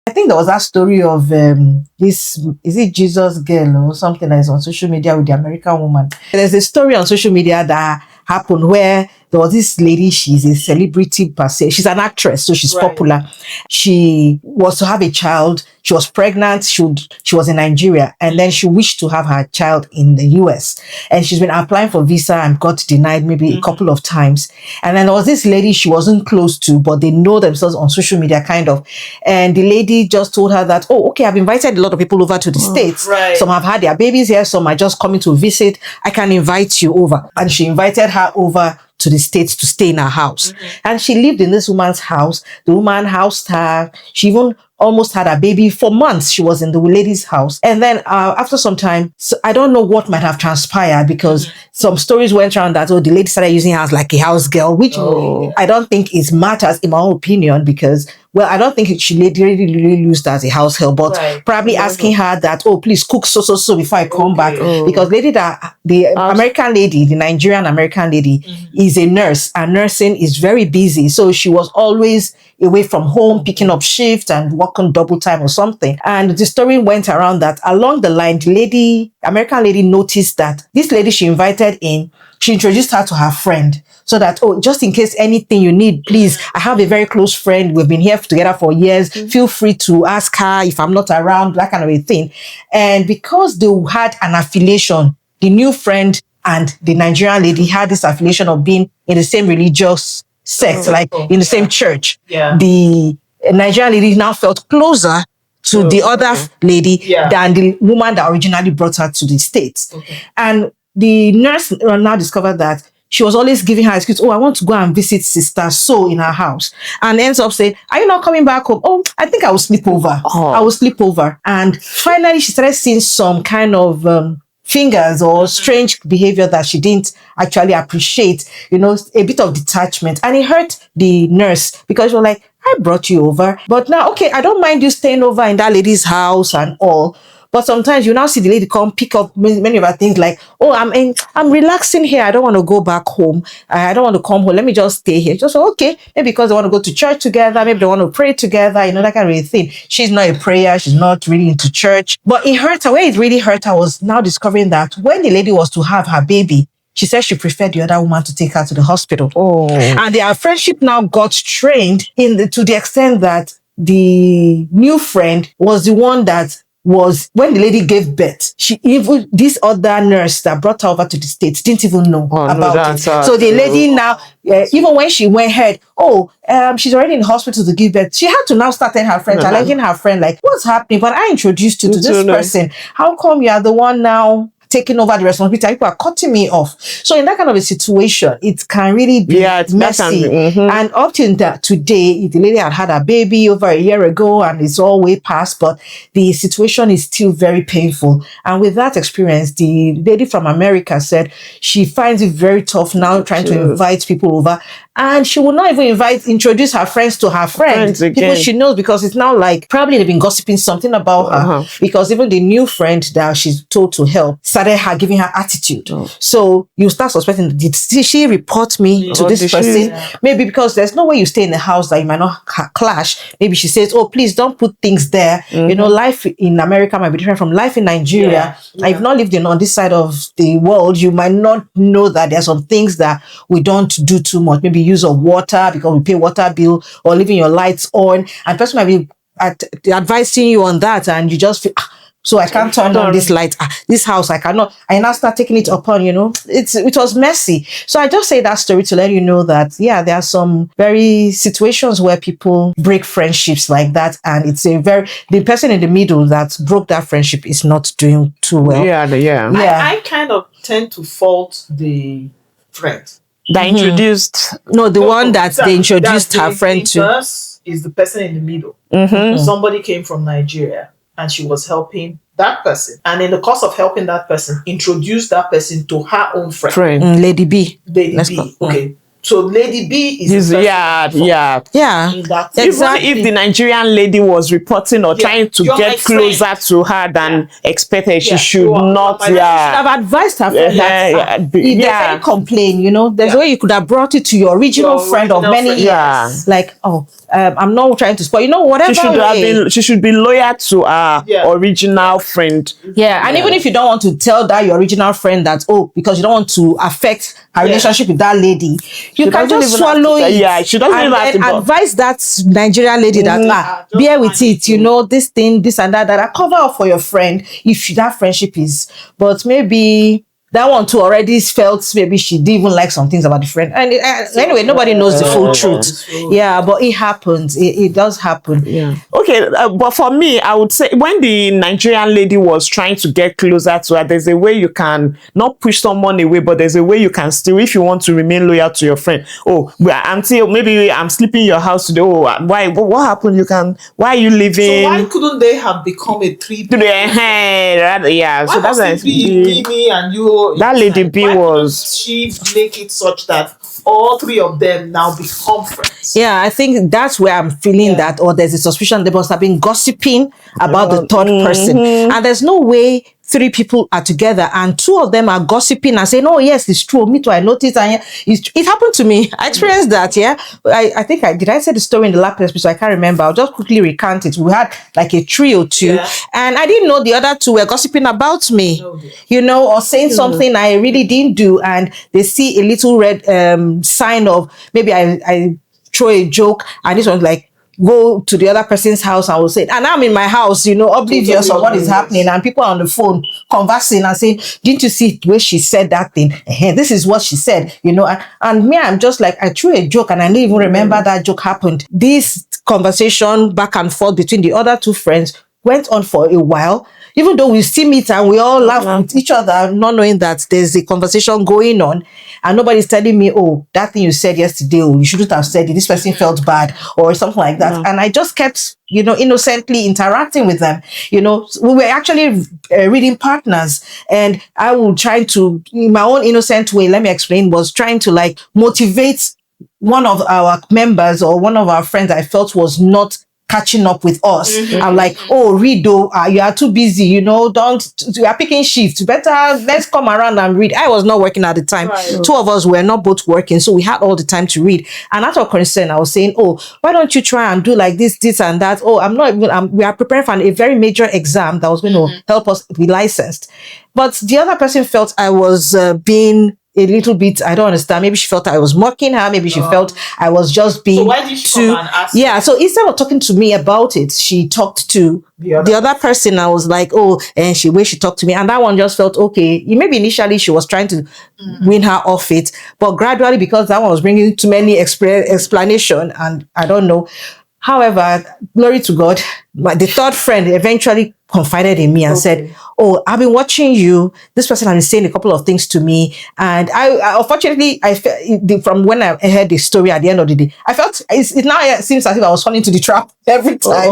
I think there was that story of this, is it Jesus girl or something that is on social media with the American woman. There's a story on social media that happened where there was this lady, she's a celebrity per se. She's an actress, so she's popular. She was to have a child. She was pregnant. She was in Nigeria, and then she wished to have her child in the US. And she's been applying for visa and got denied maybe a couple of times. And then there was this lady she wasn't close to, but they know themselves on social media, kind of. And the lady just told her that, oh, okay, I've invited a lot of people over to the States. Some have had their babies here. Some are just coming to visit. I can invite you over. And she invited her over to the States to stay in her house. And she lived in this woman's house. The woman housed her. She even almost had a baby for months. She was in the lady's house. And then after some time, so I don't know what might have transpired, because some stories went around that, the lady started using her as like a house girl, which I don't think it matters in my own opinion, because, well, I don't think she really used as a house help, but probably asking her that, please cook so before I come back. Because the American lady, the Nigerian American lady, is a nurse, and nursing is very busy. So she was always away from home, picking up shift and working double time or something. And the story went around that along the line, the American lady noticed that this lady she invited in, she introduced her to her friend. So that, just in case anything you need, please, I have a very close friend. We've been here together for years. Feel free to ask her if I'm not around, that kind of a thing. And because they had an affiliation, the new friend and the Nigerian lady had this affiliation of being in the same religious sect, in the same church. The Nigerian lady now felt closer to the other lady than the woman that originally brought her to the States. And the nurse now discovered that she was always giving her excuse, I want to go and visit sister so in her house. And ends up saying, are you not coming back home? I think I will sleep over. I will sleep over. And finally, she started seeing some kind of fingers or strange behavior that she didn't actually appreciate, a bit of detachment. And it hurt the nurse, because she was like, I brought you over, but now, okay, I don't mind you staying over in that lady's house and all. But sometimes you now see the lady come pick up many of her things like, I'm relaxing here. I don't want to go back home. I don't want to come home. Let me just stay here. Just okay. Maybe because they want to go to church together. Maybe they want to pray together. That kind of thing. She's not a prayer. She's not really into church. But it hurt her. Where it really hurt her was now discovering that when the lady was to have her baby, she said she preferred the other woman to take her to the hospital. And their friendship now got strained to the extent that the new friend was the one that was, when the lady gave birth, this other nurse that brought her over to the States didn't even know about it. So the lady now, even when she went ahead, she's already in hospital to give birth. She had to now start telling her friend, challenging her friend, like, what's happening? But I introduced you to this person. How come you are the one now taking over the responsibility? People are cutting me off. So in that kind of a situation, it can really be messy. And up to today, if the lady had a baby over a year ago and it's all way past, but the situation is still very painful. And with that experience, the lady from America said she finds it very tough now trying to invite people over. And she will not even introduce her friends to her friends, people she knows, because it's now like probably they've been gossiping something about her, because even the new friend that she's told to help started giving her attitude. So you start suspecting, did she report me to this person? Maybe because there's no way you stay in the house that you might not clash. Maybe she says, please don't put things there. Life in America might be different from life in Nigeria. And if not lived on this side of the world, you might not know that there are some things that we don't do too much. Maybe use of water because we pay water bill, or leaving your lights on, and the person might be advising you on that, and you just feel, so I can't turn on this light. This house, I cannot. I now start taking it upon, it was messy. So I just say that story to let you know that, there are some very situations where people break friendships like that. And it's the person in the middle that broke that friendship is not doing too well. I kind of tend to fault the friend that introduced. The one that they introduced her friend to. Nurse is the person in the middle. Somebody came from Nigeria and she was helping that person. And in the course of helping that person, introduced that person to her own friend. Lady B. Okay. So Lady B is the person Yeah. Yeah, in that exactly. Even if the Nigerian lady was reporting or trying to You're my get closer to her than expected, she should you are not. my Should have advised her friend that if there's any complaint, there's a way you could have brought it to your original friend of many years. Yeah. Like, I'm not trying to spoil, whatever. She should be loyal to her original friend. Yeah, and even if you don't want to tell that your original friend that, because you don't want to affect her relationship with that lady, you can just swallow it. Yeah, she doesn't even have to advise that Nigerian lady that bear with it, this thing, this and that I cover up for your friend if that friendship is, but maybe that one too already felt maybe she didn't even like some things about the friend. And anyway, nobody knows the full truth. Yeah, but it happens. It does happen. Yeah. Okay, but for me, I would say when the Nigerian lady was trying to get closer to her, there's a way you can not push someone away, but there's a way you can still, if you want to remain loyal to your friend. Until maybe I'm sleeping in your house today. Why? What happened? Why are you leaving? So why couldn't they have become a 3P? Yeah. Why So that's must it be me and you? That Lady B was. She make it such that all three of them now become friends. Yeah, I think that's where I'm feeling that, or there's a suspicion they must have been gossiping about the third person. And there's no way 3 people are together and 2 of them are gossiping and saying, oh yes, it's true, me too, I noticed, and it happened to me. I experienced that. I think I say the story in the last episode, so I can't remember. I'll just quickly recount it. We had like a trio too, and I didn't know the other 2 were gossiping about me, or saying something I really didn't do, and they see a little red sign of maybe I throw a joke, and this one's like, go to the other person's house and will say, and I'm in my house, oblivious of what is happening, and people are on the phone conversing and saying, didn't you see the way she said that thing? This is what she said, and me, I'm just like, I threw a joke and I didn't even remember that joke happened. This conversation back and forth between the other 2 friends went on for a while, even though we still meet and we all laugh with each other, not knowing that there's a conversation going on, and nobody's telling me, that thing you said yesterday, you shouldn't have said it, this person felt bad or something like that. And I just kept, innocently interacting with them. We were actually reading partners, and I would try to, in my own innocent way, let me explain, was trying to like motivate one of our members or one of our friends I felt was not catching up with us. I'm like, Rido, you are too busy, you are picking shifts, better let's come around and read. I was not working at the time. 2 of us were not both working, so we had all the time to read. And out of concern, I was saying, why don't you try and do like this and that? We are preparing for a very major exam that was going to help us be licensed. But the other person felt I was being a little bit, I don't understand. Maybe she felt I was mocking her. Maybe she felt I was just being. So why did she come and ask? Yeah. So instead of talking to me about it, she talked to the other person. I was like, and she talked to me, and that one just felt okay. Maybe initially she was trying to win her off it, but gradually, because that one was bringing too many explanation, and I don't know. However, glory to God, the third friend eventually confided in me and said, I've been watching you. This person has been saying a couple of things to me. And I unfortunately, I felt from when I heard the story at the end of the day, I felt it now seems as if I was falling into the trap every time.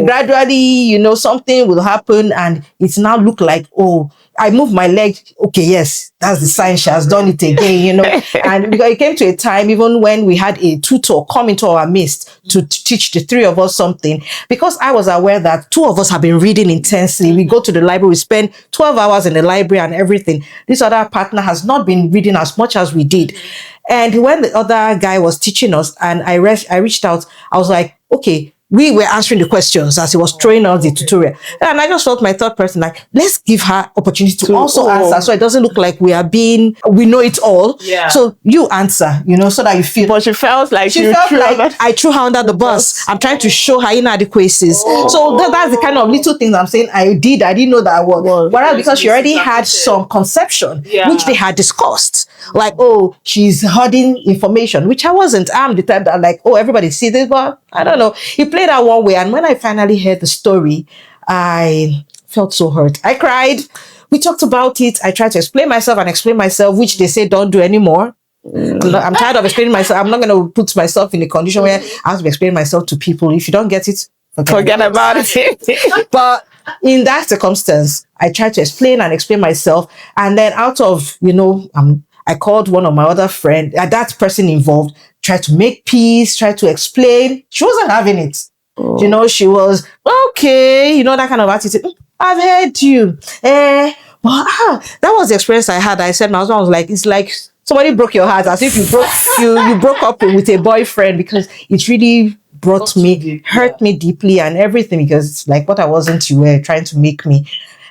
Gradually, something will happen, and it's now look like, I moved my leg. Okay, yes, that's the sign she has done it again, And because it came to a time, even when we had a tutor come into our midst to teach the 3 of us something, because I was aware that 2 of us have been reading intensely. We go to the library, we spend 12 hours in the library and everything. This other partner has not been reading as much as we did. And when the other guy was teaching us and I reached out, I was like, okay, we were answering the questions as he was throwing us the tutorial. And I just felt my third person like, let's give her opportunity to also answer, so it doesn't look like we know it all. Yeah. So you answer, so that you feel. But she felt like I threw her under the bus. I'm trying to show her inadequacies. So that's the kind of little things I'm saying I did. I didn't know that I was. Whereas because she already had some conception, which they had discussed. Like, she's hoarding information, which I wasn't. I'm the type that like, everybody see this, but I don't know. He played out one way, and when I finally heard the story, I felt so hurt. I cried. We talked about it. I tried to explain myself, which they say don't do anymore. I'm tired of explaining myself. I'm not going to put myself in a condition where I have to explain myself to people. If you don't get it, forget about it. But in that circumstance, I tried to explain myself, and then out of I called one of my other friend, that person involved, tried to make peace, tried to explain. She wasn't having it. Oh. You know, she was okay, you know, that kind of attitude. I've heard you. Well, that was the experience I had. I said, my husband was like, it's like somebody broke your heart, as if you broke up with a boyfriend, because it really hurt me deeply and everything, because it's like what I wasn't, you were trying to make me.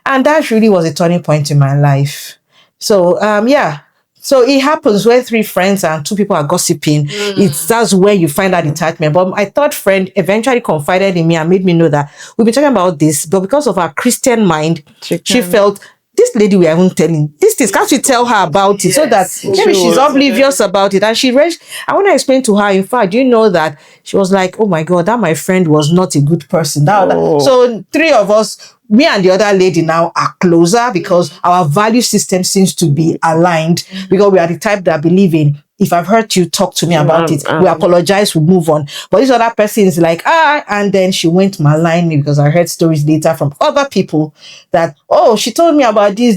And that really was a turning point in my life. So, yeah. So it happens where 3 friends and 2 people are gossiping. That's where you find that entitlement. But my third friend eventually confided in me and made me know that we've been talking about this, but because of her Christian mind, she felt, this lady we haven't telling this thing, can't we tell her about it, so that maybe she's oblivious about it? And and when I explained to her, in fact, you know that, she was like, oh my God, that my friend was not a good person. So 3 of us, me and the other lady now, are closer because our value system seems to be aligned, because we are the type that believe in, if I've hurt you, talk to me about it. We apologize, we move on. But this other person is like, and then she went malign me, because I heard stories later from other people that, oh, she told me about this.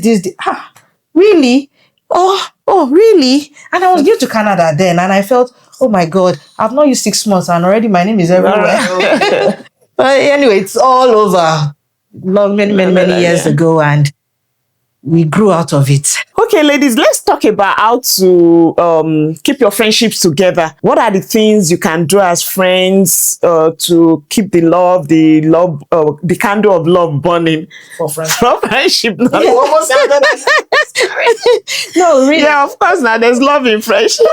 Really? Oh, really? And I was new to Canada then, and I felt, oh my God, I've known you 6 months and already my name is everywhere. But anyway, it's all over many years ago, and we grew out of it. Okay, ladies, let's talk about how to keep your friendships together. What are the things you can do as friends to keep the candle of love burning For friends. for friendship? You almost sounded No, really. Yeah, of course. Now there's love in friendship.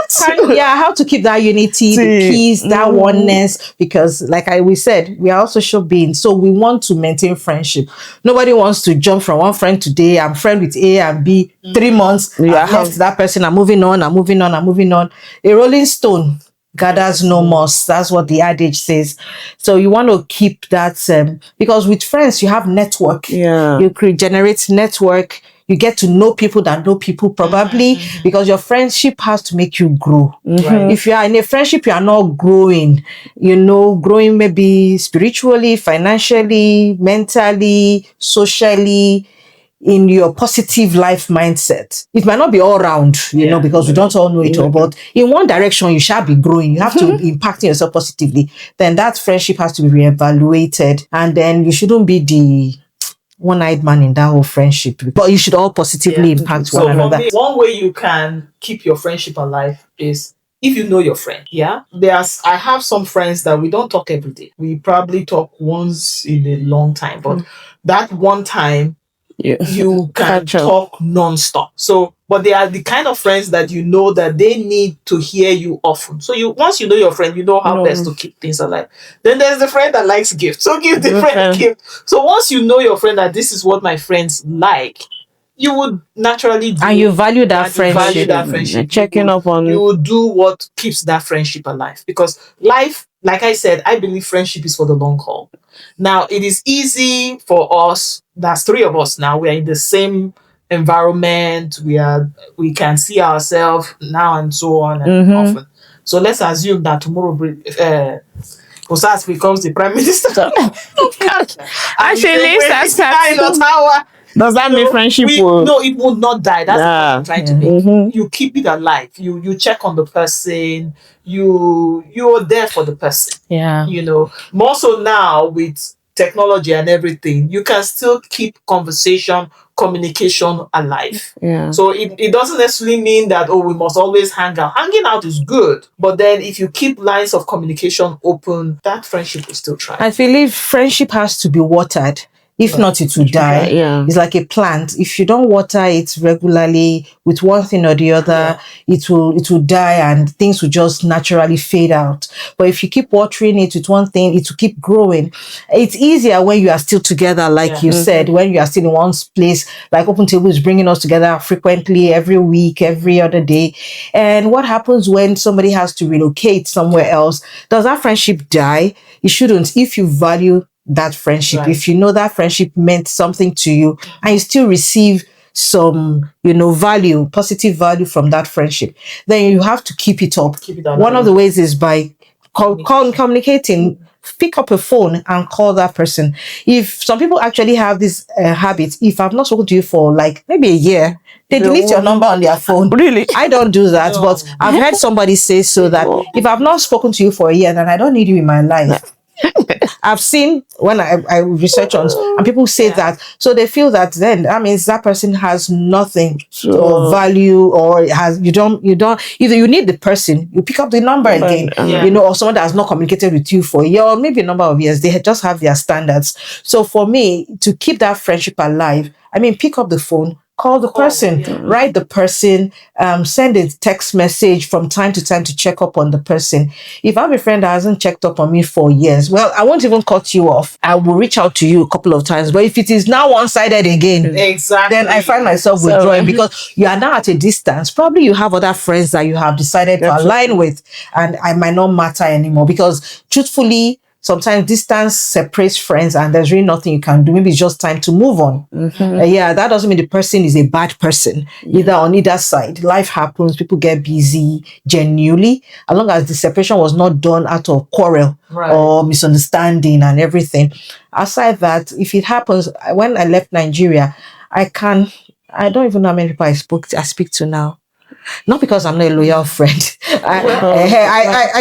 How to keep that unity, the peace, that oneness, because like we said, we are all social beings, so we want to maintain friendship. Nobody wants to jump from one friend today. I'm friend with A and B, 3 months, I've left that person, I'm moving on. A rolling stone gathers no moss. That's what the adage says. So you want to keep that, because with friends you have network. You generate network. You get to know people that know people, probably, because your friendship has to make you grow. If you are in a friendship, you are not growing, growing maybe spiritually, financially, mentally, socially, in your positive life mindset. It might not be all round, because we don't all know it all, but in one direction, you shall be growing. You have to be impacting yourself positively. Then that friendship has to be reevaluated. And then you shouldn't be the one-eyed man in that whole friendship, but you should all positively impact one another. Me, one way you can keep your friendship alive is if you know your friend. I have some friends that we don't talk every day. We probably talk once in a long time, but that one time you can talk non-stop. So, but they are the kind of friends that you know that they need to hear you often. So once you know your friend, you know how best to keep things alive. Then there's the friend that likes gifts. So give the friend gifts. So once you know your friend that this is what my friends like, you would naturally do, and you value that friendship. Checking up on you will do what keeps that friendship alive. Because life, like I said, I believe friendship is for the long haul. Now, it is easy for us, that's 3 of us now, we are in the same environment, we can see ourselves now and so on and often. So let's assume that tomorrow Osas becomes the prime minister. Actually, does that mean friendship no, it will not die. That's what I'm trying to make. You keep it alive. You check on the person. You're there for the person. More so now with technology and everything, you can still keep communication alive. So it doesn't necessarily mean that, we must always hang out. Hanging out is good, but then if you keep lines of communication open, that friendship will still try. I believe friendship has to be watered. If not, it will die. It's like a plant. If you don't water it regularly with one thing or the other, it will die and things will just naturally fade out. But if you keep watering it with one thing, it will keep growing. It's easier when you are still together, like you said, when you are still in one place. Like Opentabletv is bringing us together frequently, every week, every other day. And what happens when somebody has to relocate somewhere else? Does that friendship die? It shouldn't. If you value that friendship, if you know that friendship meant something to you and you still receive some value, positive value from that friendship, then you have to keep it up. One of the ways is by communicating. Pick up a phone and call that person. If some people actually have this habit, if I've not spoken to you for like maybe a year, They delete your number on their phone. Really? I don't do that, No. but I've heard somebody say so that if I've not spoken to you for a year, then I don't need you in my life. I've seen when I research on, and people say that, so they feel that then that means that person has nothing or value, or has you don't either you need the person, you pick up the number again, or someone that has not communicated with you for a year or maybe a number of years, they just have their standards. So for me to keep that friendship alive, I mean, pick up the phone, call the person, write the person, send a text message from time to time to check up on the person. If I have a friend that hasn't checked up on me for years, well, I won't even cut you off. I will reach out to you a couple of times. But if it is now one-sided again, then I find myself withdrawing, because you are now at a distance. Probably you have other friends that you have decided to align with, and I might not matter anymore, because truthfully, sometimes distance separates friends and there's really nothing you can do. Maybe it's just time to move on. That doesn't mean the person is a bad person, either on either side. Life happens, people get busy genuinely, as long as the separation was not done out of quarrel or misunderstanding and everything. Aside that, if it happens, when I left Nigeria, I don't even know how many people I speak to now. Not because I'm not a loyal friend. I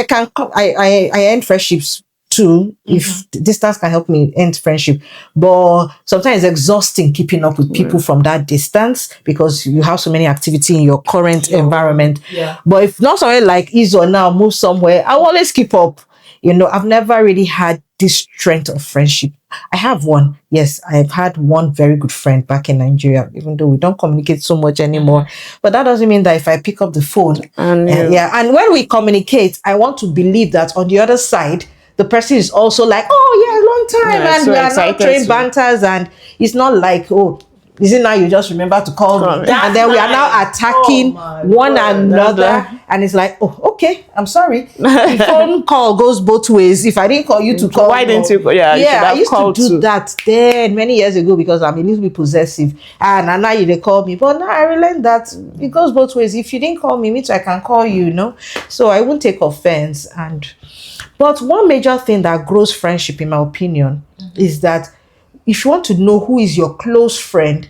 end friendships too, if distance can help me end friendship. But sometimes it's exhausting keeping up with people from that distance, because you have so many activity in your current environment. But if not somewhere like Izo now, move somewhere, I'll always keep up. I've never really had this strength of friendship. I have one. Yes, I've had one very good friend back in Nigeria, even though we don't communicate so much anymore. But that doesn't mean that if I pick up the phone, and when we communicate, I want to believe that on the other side, the person is also like, oh yeah, long time, and so we are not trained banters, and it's not like, oh, is it now you just remember to call me? And then we are now attacking one another, and it's like, oh, okay, I'm sorry. The phone call goes both ways. If I didn't call you to call, why didn't you? I used to do that then many years ago, because I'm a little bit possessive, and now they call me. But now I realized that it goes both ways. If you didn't call me too, I can call you. So I won't take offense. But one major thing that grows friendship, in my opinion, is that if you want to know who is your close friend,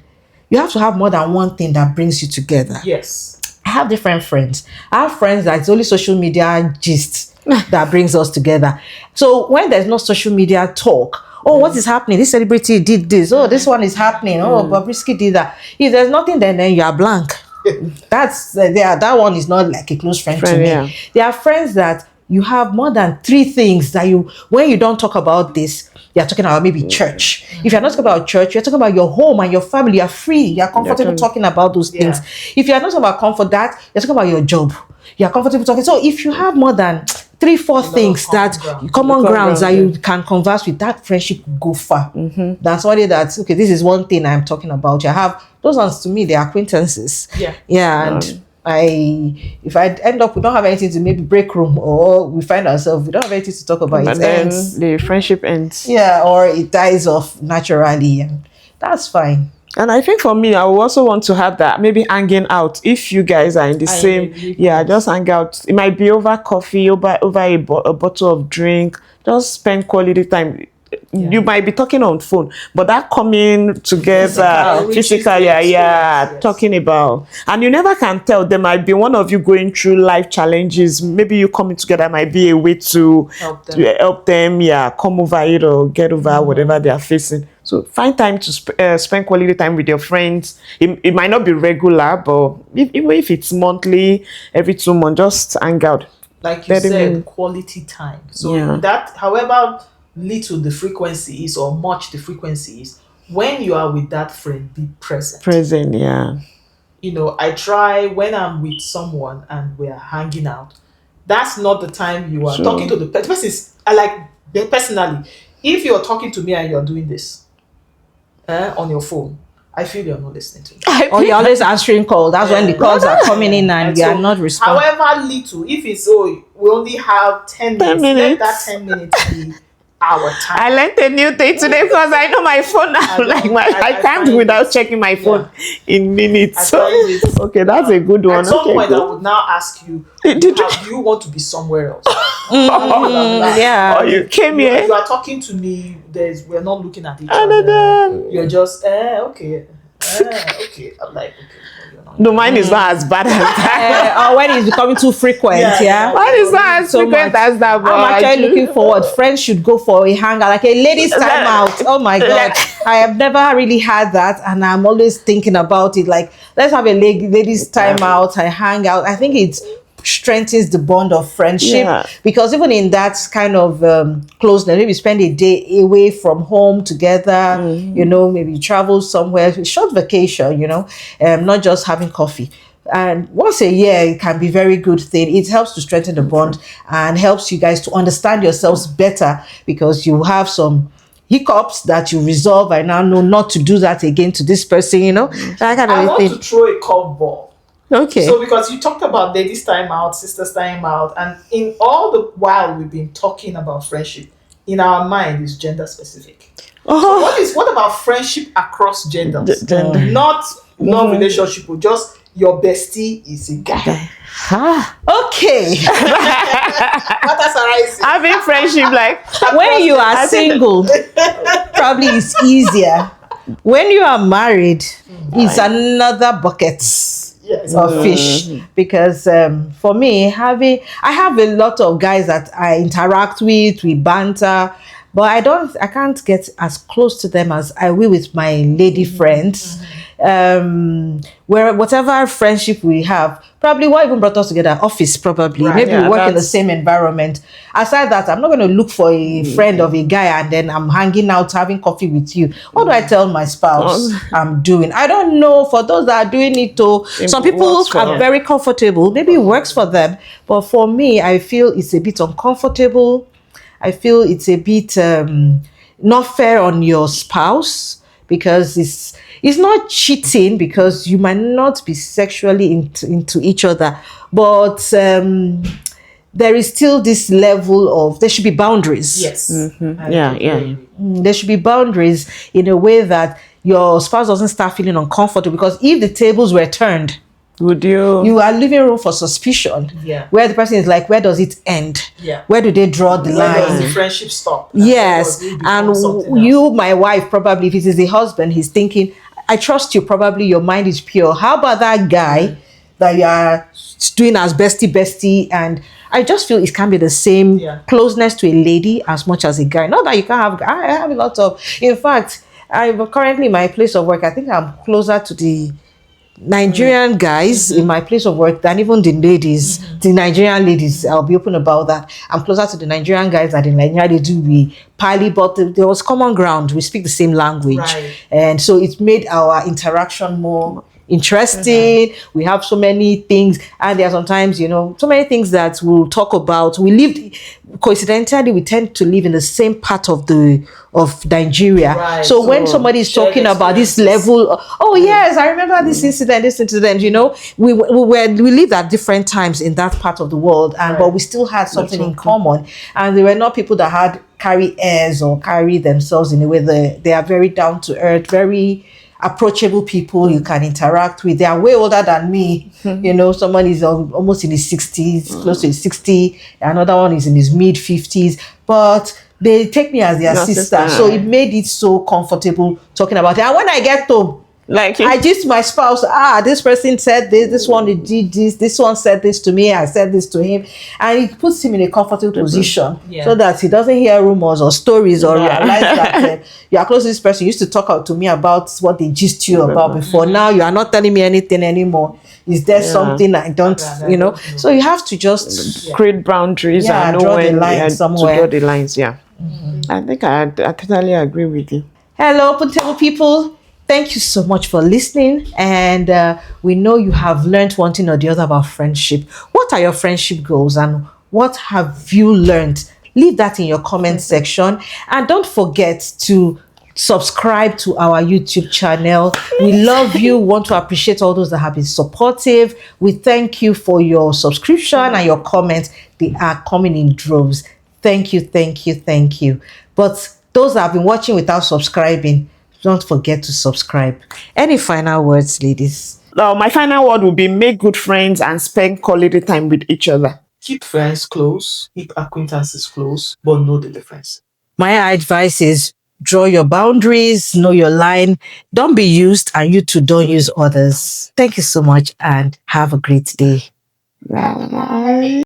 you have to have more than one thing that brings you together. Yes. I have different friends. I have friends that it's only social media gist that brings us together. So when there's no social media talk, oh, what is happening? This celebrity did this. Oh, this one is happening. Oh, Bobrisky did that. If there's nothing, then you are blank. That one is not like a close friend to me. There are friends that you have more than 3 things that when you don't talk about this, you're talking about maybe church. If you're not talking about church, you're talking about your home and your family. You're free. You're comfortable talking about those things. If you're not talking about comfort, you're talking about your job. You're comfortable talking. So if you have more than 3, 4 things common grounds that you can converse with, that friendship will go far. That's somebody that's, okay, this is one thing I'm talking about. You have those ones, to me, they're acquaintances. And if I end up, we don't have anything to maybe break room, or we find ourselves, we don't have anything to talk about, but it then ends. The friendship ends. Or it dies off naturally, and that's fine. And I think for me, I would also want to have that, maybe hanging out. If you guys are in the same, just hang out. It might be over coffee, over a bottle of drink. Just spend quality time. You might be talking on phone, but that coming together physically, talking about, and you never can tell. There might be one of you going through life challenges. Maybe you coming together might be a way to help them, come over it or get over whatever they are facing. So find time to spend quality time with your friends. It might not be regular, but even if it's monthly, every 2 months, just hang out. Like you said, quality time. So that, however little the frequency is or much the frequency is, when you are with that friend, be present. I try, when I'm with someone and we're hanging out, that's not the time you are talking to the person. I like, personally, if you're talking to me and you're doing this on your phone, I feel you're not listening to me. Or you're always answering calls. That's when the calls are coming in and you are not responding. However little, if it's, we only have 10 minutes, let that 10 minutes be our time. I learned a new thing today because I know my phone now. I can't without checking my phone in minutes. Okay, that's a good one. At some point, I would now ask you, do you want to be somewhere else? Or you came here. You are talking to me. We're not looking at each other. You're just okay. Okay. I'm like, okay. No, you're not. No, mine is not as bad as that. Or when it's becoming too frequent, yeah. Mine is not as So frequent much. as that. I'm but actually looking forward. Friends should go for a hangout, like a ladies' time out. Oh my god, I have never really had that, and I'm always thinking about it. Like, let's have a ladies' time out. I hang out. I think it strengthens the bond of friendship, Yeah. because even in that kind of closeness, maybe spend a day away from home together. You know, maybe travel somewhere, short vacation. You know, not just having coffee. And once a year, it can be very good thing. It helps to strengthen the bond and helps you guys to understand yourselves better, because you have some hiccups that you resolve. I now know not to do that again to this person, you know, that kind I of a want to thing. throw a curveball. Okay. So because you talked about ladies' time out, sisters' time out, and in all the while we've been talking about friendship, in our mind is gender specific. So what about friendship across genders? Gender. Not relationship, but just your bestie is a guy. Okay. What else are I saying? Having friendship, like, When you are single, probably it's easier. When you are married, it's another bucket Yes. of fish, because for me, I have a lot of guys that I interact with, we banter, but I can't get as close to them as I will with my lady friends. Where whatever friendship we have, probably what even brought us together, office probably. Right. Maybe Yeah, we work in the that's- same environment. Aside that, I'm not going to look for a friend of a guy and then I'm hanging out having coffee with you. What do I tell my spouse I'm doing? I don't know. For those that are doing it, some people works for are them. very comfortable. Maybe it works for them, but for me, I feel it's a bit uncomfortable. I feel it's a bit not fair on your spouse, because it's not cheating, because you might not be sexually into each other, but there is still this level of, there should be boundaries. Yes. I Yeah, totally yeah. agree. There should be boundaries in a way that your spouse doesn't start feeling uncomfortable, because if the tables were turned, would you? you are leaving room for suspicion. Yeah. Where the person is like, where does it end? Yeah. Where do they draw the Where does the line? friendship stop? Yes. Where does it become And something you, my wife, probably, if it is the husband, he's thinking, I trust you, probably your mind is pure. How about that guy that you are doing as bestie? And I just feel it can be the same closeness to a lady as much as a guy. Not that you can't have, I have a lot of, in fact, I'm currently my place of work, I think I'm closer to the Nigerian guys in my place of work than even the ladies, the Nigerian ladies. I'll be open about that. I'm closer to the Nigerian guys than in Nigeria. They do we pally, but there was common ground. We speak the same language, Right. and so it made our interaction more interesting. We have so many things, and there are sometimes, so many things that we'll talk about. Coincidentally, we tend to live in the same part of Nigeria. Right. So when somebody is shared talking about this experiences. level, yes, I remember this incident. We lived at different times in that part of the world, and but we still had something in common, and they were not people that had carry airs or carry themselves in a way that they are very down to earth, very approachable people you can interact with. They are way older than me. Someone is almost in his 60s, close to his 60. Another one is in his mid 50s, but they take me as their sister. So it made it so comfortable talking about it. And when I get home, I just my spouse, this person said this one did this one said this to me, I said this to him, and it puts him in a comfortable position so that he doesn't hear rumors or stories or realize that you are close to this person. You used to talk to me about what they gist you about before. Now you are not telling me anything anymore. Is there something I don't, So you have to just create boundaries and know draw when the line somewhere. to draw the lines. Yeah, I think I totally agree with you. Hello, Open Table people. Thank you so much for listening. And we know you have learned one thing or the other about friendship. What are your friendship goals and what have you learned? Leave that in your comment section. And don't forget to subscribe to our YouTube channel. We love you. Want to appreciate all those that have been supportive. We thank you for your subscription and your comments. They are coming in droves. Thank you. But those that have been watching without subscribing, don't forget to subscribe. Any final words, ladies? My final word would be make good friends and spend quality time with each other. Keep friends close, keep acquaintances close, but know the difference. My advice is Draw your boundaries, know your line. Don't be used, and you too don't use others. Thank you so much and have a great day. Bye.